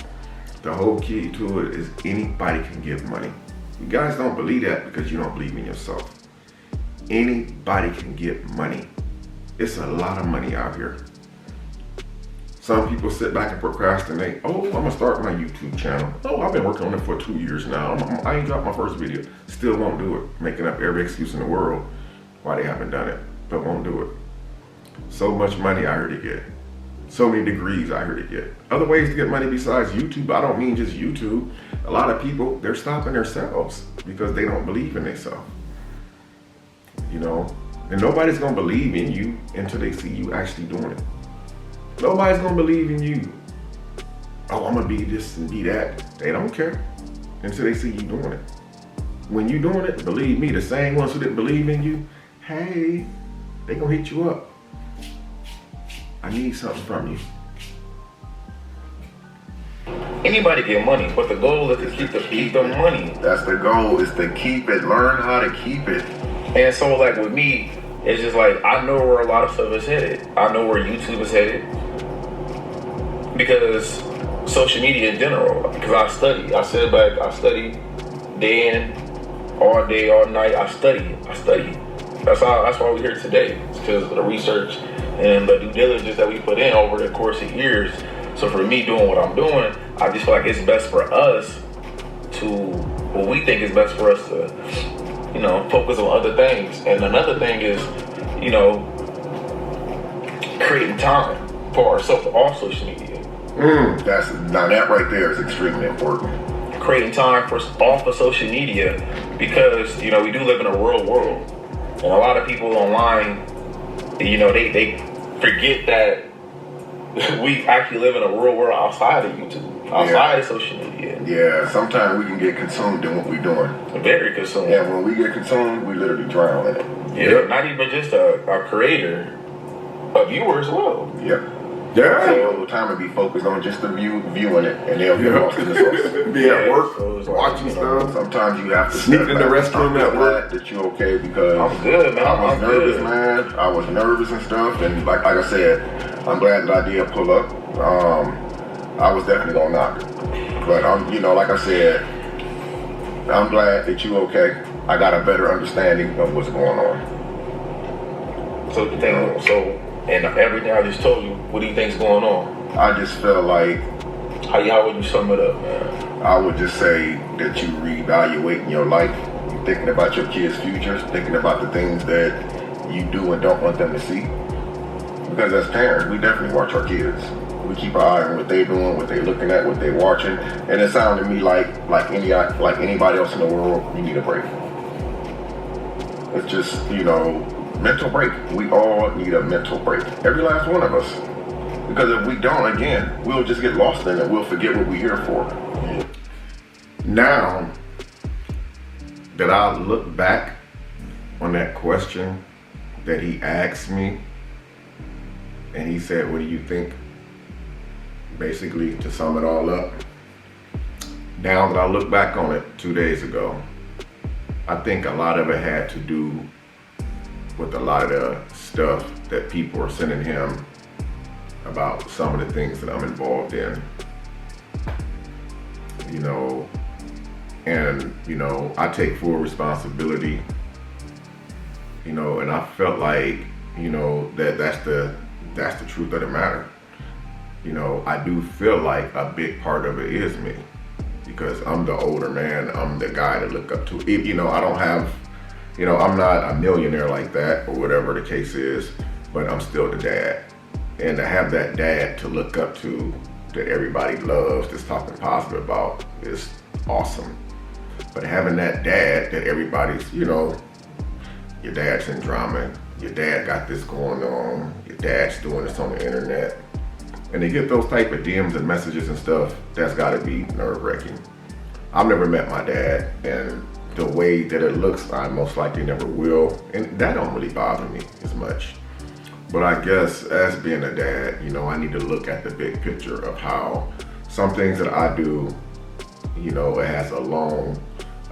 The whole key to it is anybody can give money. You guys don't believe that because you don't believe in yourself. Anybody can get money. It's a lot of money out here. Some people sit back and procrastinate. Oh, I'm gonna start my YouTube channel. Oh, I've been working on it for 2 years now. I ain't dropped my first video. Still won't do it. Making up every excuse in the world why they haven't done it, but won't do it. So much money out here to get. So many degrees out here to get. Other ways to get money besides YouTube. I don't mean just YouTube. A lot of people, they're stopping themselves because they don't believe in themselves. You know, and nobody's gonna believe in you until they see you actually doing it. Nobody's gonna believe in you. Oh, I'm gonna be this and be that. They don't care until they see you doing it. When you doing it, believe me, the same ones who didn't believe in you, hey, they gonna hit you up. I need something from you. Anybody get money, but the goal is to keep the money. That's the goal, is to keep it. Learn how to keep it. And so like with me, it's just like I know where a lot of stuff is headed. I know where YouTube is headed. Because social media in general, because I study. I sit back, I study day in, all day, all night. I study. That's why we're here today. It's because of the research and the due diligence that we put in over the course of years. So for me doing what I'm doing, I just feel like it's best for us to, what we think is best for us to, you know, focus on other things. And another thing is, you know, creating time for ourselves off social media. Now that right there is extremely important. Creating time for off of social media, because, you know, we do live in a real world. And a lot of people online, you know, they forget that we actually live in a real world outside of YouTube, outside of social media. Yeah, sometimes we can get consumed in what we're doing. Very consumed. And when we get consumed, we literally drown in it. Yeah, not even just a creator, a viewer as well. Yep. Yeah. So time to be focused on just the viewing it, and they'll get lost in the source. Be at work, so it's watching like, you know, stuff. Sometimes you have to Sneak step in the back. restroom at I'm work. glad that you're okay, because I'm good, man. I was I'm nervous, good. man. I was nervous and stuff, and like I said, I'm glad that I did pull up. I was definitely gonna knock, but I'm, you know, like I said, I'm glad that you're okay. I got a better understanding of what's going on. So the thing, and everything I just told you, what do you think's going on? I just feel like, How would you sum it up, man? I would just say that you reevaluating your life, you thinking about your kids' futures, thinking about the things that you do and don't want them to see. Because as parents, we definitely watch our kids. We keep an eye on what they're doing, what they're looking at, what they're watching. And it sounded to me like anybody else in the world, you need a break. It's just, you know, mental break. We all need a mental break. Every last one of us. Because if we don't, again, we'll just get lost in it. We'll forget what we're here for. Now that I look back on that question that he asked me, and he said, what do you think? Basically, to sum it all up, now that I look back on it 2 days ago, I think a lot of it had to do with a lot of the stuff that people are sending him about some of the things that I'm involved in. You know, and you know, I take full responsibility. You know, and I felt like, you know, that's the truth of the matter. You know, I do feel like a big part of it is me, because I'm the older man. I'm the guy to look up to. You know, I don't have, you know, I'm not a millionaire like that or whatever the case is, but I'm still the dad. And to have that dad to look up to, that everybody loves, that's talking positive about, is awesome. But having that dad that everybody's, you know, your dad's in drama, your dad got this going on, your dad's doing this on the internet, and they get those type of DMs and messages and stuff, that's gotta be nerve-wracking. I've never met my dad, and the way that it looks, I most likely never will, and that don't really bother me as much. But I guess as being a dad, you know, I need to look at the big picture of how some things that I do, you know, it has a long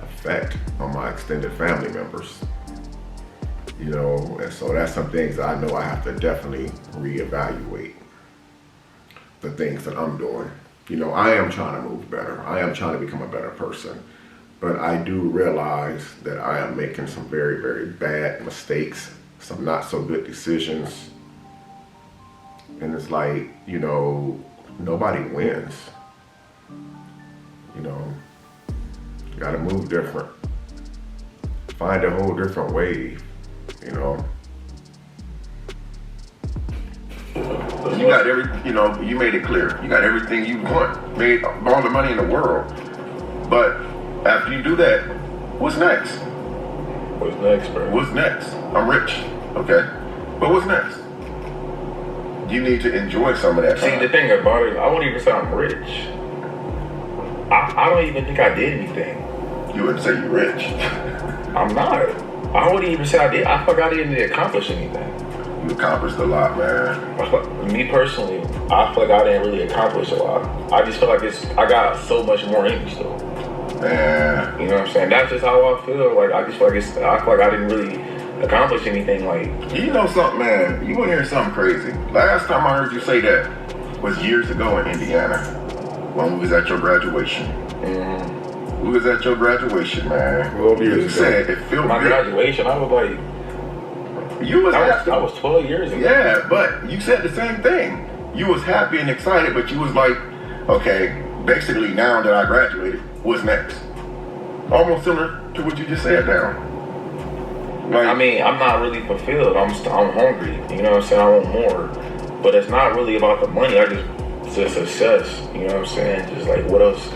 effect on my extended family members. You know, and so that's some things I know I have to definitely reevaluate the things that I'm doing. You know, I am trying to move better. I am trying to become a better person. But I do realize that I am making some very, very bad mistakes, some not so good decisions. And it's like, you know, nobody wins. You know, you gotta move different. Find a whole different wave. You know, you got you know, you made it clear. You got everything you want, made all the money in the world. But after you do that, what's next? What's next, bro? What's next? I'm rich, okay? But what's next? You need to enjoy some of that time. See, the thing about it, I wouldn't even say I'm rich. I don't even think I did anything. You wouldn't say you're rich. I'm not. I wouldn't even say I did. I feel like I didn't accomplish anything. You accomplished a lot, man. Me personally, I feel like I didn't really accomplish a lot. I just feel like I got so much more in me still. Man. You know what I'm saying? That's just how I feel. Like I just feel like I feel like I didn't really accomplish anything. Like, you know something, man? You want to hear something crazy? Last time I heard you say that was years ago in Indiana, when we was at your graduation. Mm-hmm. We was at your graduation, man. Well, you said it felt my good. graduation, I was like, I was 12 years ago. Yeah, but you said the same thing. You was happy and excited, but you was like, okay, basically now that I graduated, what's next? Almost similar to what you just said now. Like, I mean, I'm not really fulfilled. I'm hungry. You know what I'm saying? I want more. But it's not really about the money. It's just success. You know what I'm saying? Just like, what else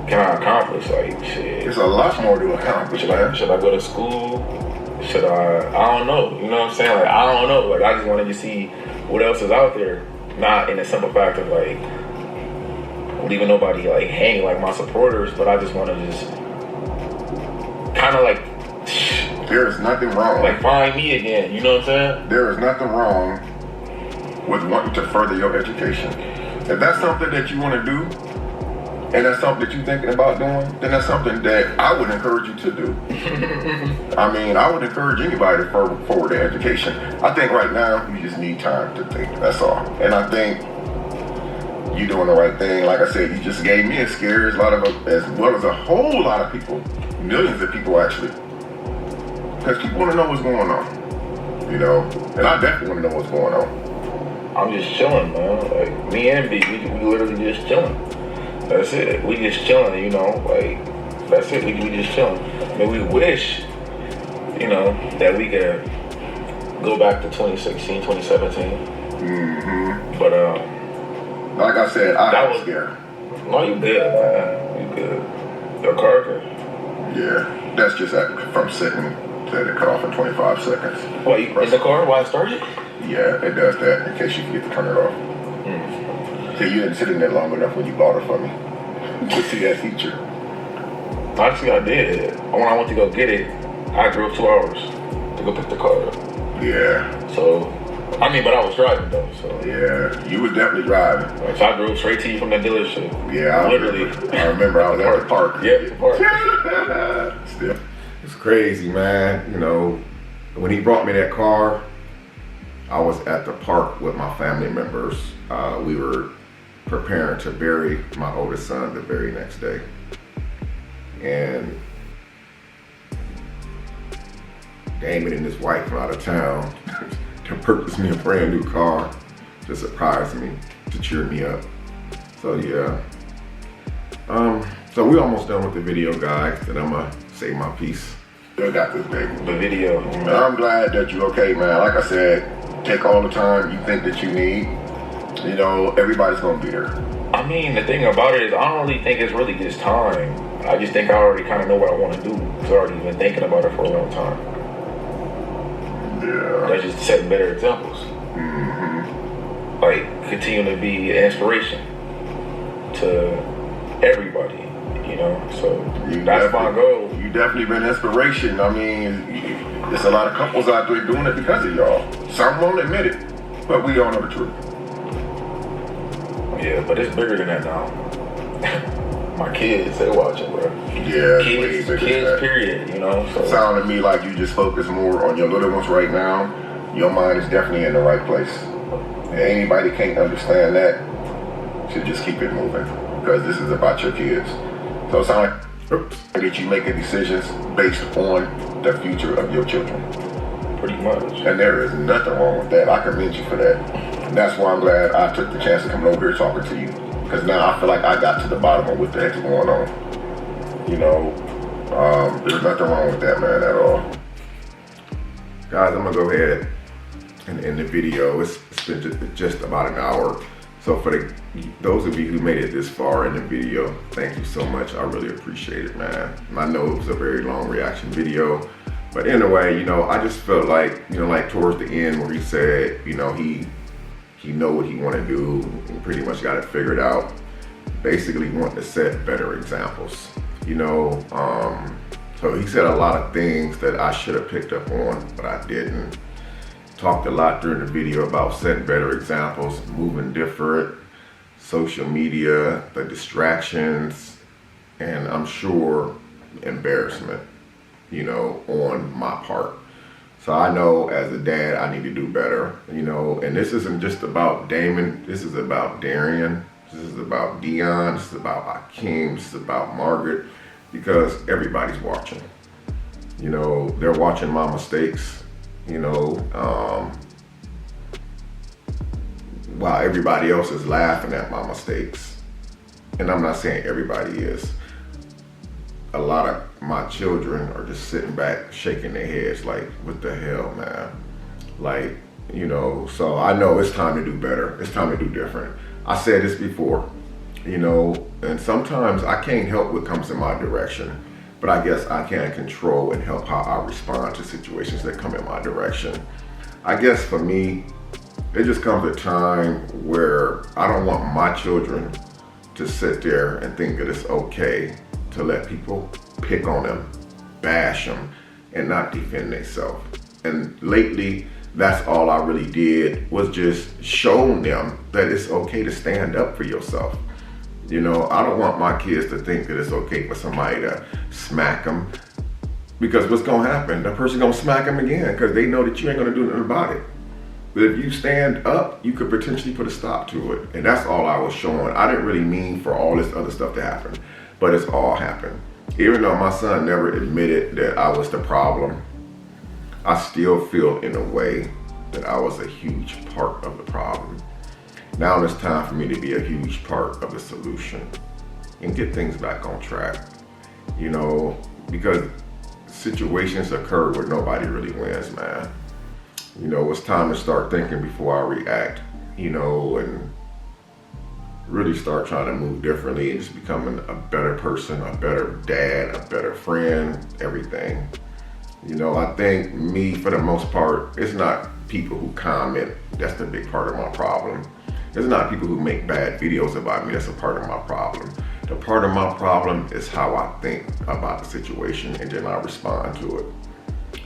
can I accomplish? Like, shit. There's a lot more to accomplish, man. Should I go to school? Should I don't know. You know what I'm saying? Like, I don't know. Like, I just wanted to see what else is out there. Not in the simple fact of, like, leaving nobody, like, hanging like my supporters, but I just want to just kind of, like, there is nothing wrong. Like, find me again. You know what I'm saying? There is nothing wrong with wanting to further your education. If that's something that you want to do, and that's something that you're thinking about doing, then that's something that I would encourage you to do. I mean, I would encourage anybody to forward their education. I think right now, you just need time to think, that's all. And I think you're doing the right thing. Like I said, you just gave me a scare, as well as a whole lot of people, millions of people actually. Because people want to know what's going on, you know? And I definitely want to know what's going on. I'm just chilling, man. Like, me and B, we literally just chilling. That's it. We just chilling, you know, like, that's it. We just chilling. I mean, we wish, you know, that we could go back to 2016, 2017. Mm-hmm. But, like I said, I was scared. No, you good, man. You good. Your car good. Yeah, that's just from sitting, that it cut off in 25 seconds. What, you in the car while I started? Yeah, it does that in case you forget to turn it off. So you didn't sit in there long enough when you bought it for me to see that feature. Actually, I did. When I went to go get it, I drove 2 hours to go pick the car up. Yeah. So, I mean, but I was driving though, so. Yeah, you was definitely driving. So I drove straight to you from the dealership. Yeah, I remember I was at the park. Yeah, the park. Still. It's crazy, man. You know, When he brought me that car, I was at the park with my family members. We were preparing to bury my oldest son the very next day. And Damien and his wife from out of town to purchase me a brand new car to surprise me, to cheer me up. So yeah. So we're almost done with the video, guys, and I'm gonna say my piece. Still got this, baby. The video. I'm glad that you're okay, man. Like I said, take all the time you think that you need. You know, everybody's gonna be there. I mean, the thing about it is, I don't really think it's really just time. I just think I already kind of know what I want to do. I've already been thinking about it for a long time. Yeah. That's just setting better examples. Mm-hmm. Like, continue to be an inspiration to everybody, you know? So that's my goal. You definitely been inspiration. I mean, there's a lot of couples out there doing it because of y'all. Some won't admit it, but we all know the truth. Yeah, but it's bigger than that now. My kids, they watching, bro. Yeah, kids, period, you know? So. Sound to me like you just focus more on your little ones right now. Your mind is definitely in the right place. And anybody can't understand that should just keep it moving, because this is about your kids. So it sounds like that you making decisions based on the future of your children. Pretty much. And there is nothing wrong with that. I commend you for that. And that's why I'm glad I took the chance to come over here talking to you. Because now I feel like I got to the bottom of what the heck's going on. You know, there's nothing wrong with that, man, at all. Guys, I'm gonna go ahead and end the video. It's been just about an hour. So for those of you who made it this far in the video, thank you so much. I really appreciate it, man. I know it was a very long reaction video, but in a way, you know, I just felt like, you know, like towards the end where he said, you know, he know what he want to do and pretty much got it figured out. Basically wanting to set better examples, you know. So he said a lot of things that I should have picked up on, but I didn't. Talked a lot during the video about setting better examples, moving different, social media, the distractions, and I'm sure embarrassment, you know, on my part. So I know as a dad, I need to do better, you know, and this isn't just about Damien, this is about Darian, this is about Dion, this is about Akeem, this is about Margaret, because everybody's watching. You know, they're watching my mistakes, you know, while everybody else is laughing at my mistakes. And I'm not saying everybody is. A lot of my children are just sitting back, shaking their heads like, what the hell, man? Like, you know, so I know it's time to do better. It's time to do different. I said this before, you know, and sometimes I can't help what comes in my direction, but I guess I can control and help how I respond to situations that come in my direction. I guess for me, it just comes a time where I don't want my children to sit there and think that it's okay to let people pick on them, bash them, and not defend themselves. And lately, that's all I really did, was just showing them that it's okay to stand up for yourself. You know, I don't want my kids to think that it's okay for somebody to smack them, because what's gonna happen? The person's gonna smack them again, because they know that you ain't gonna do nothing about it. But if you stand up, you could potentially put a stop to it. And that's all I was showing. I didn't really mean for all this other stuff to happen, but it's all happened. Even though my son never admitted that I was the problem, I still feel in a way that I was a huge part of the problem. Now it's time for me to be a huge part of the solution and get things back on track. You know, because situations occur where nobody really wins, man. You know, it's time to start thinking before I react, you know, and really start trying to move differently and just becoming a better person, a better dad, a better friend, everything. You know, I think me, for the most part, it's not people who comment. That's the big part of my problem. It's not people who make bad videos about me. That's a part of my problem. The part of my problem is how I think about the situation and then I respond to it.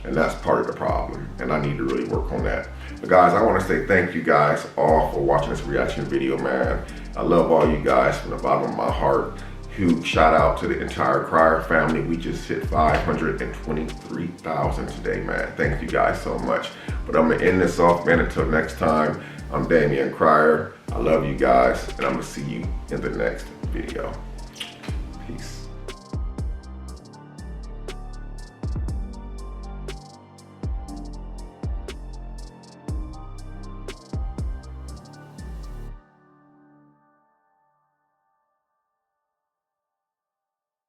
And that's part of the problem. And I need to really work on that. But guys, I want to say thank you guys all for watching this reaction video, man. I love all you guys from the bottom of my heart. Huge shout out to the entire Crier family. We just hit 523,000 today, man. Thank you guys so much. But I'm gonna end this off, man. Until next time, I'm Damien Crier. I love you guys, and I'm gonna see you in the next video.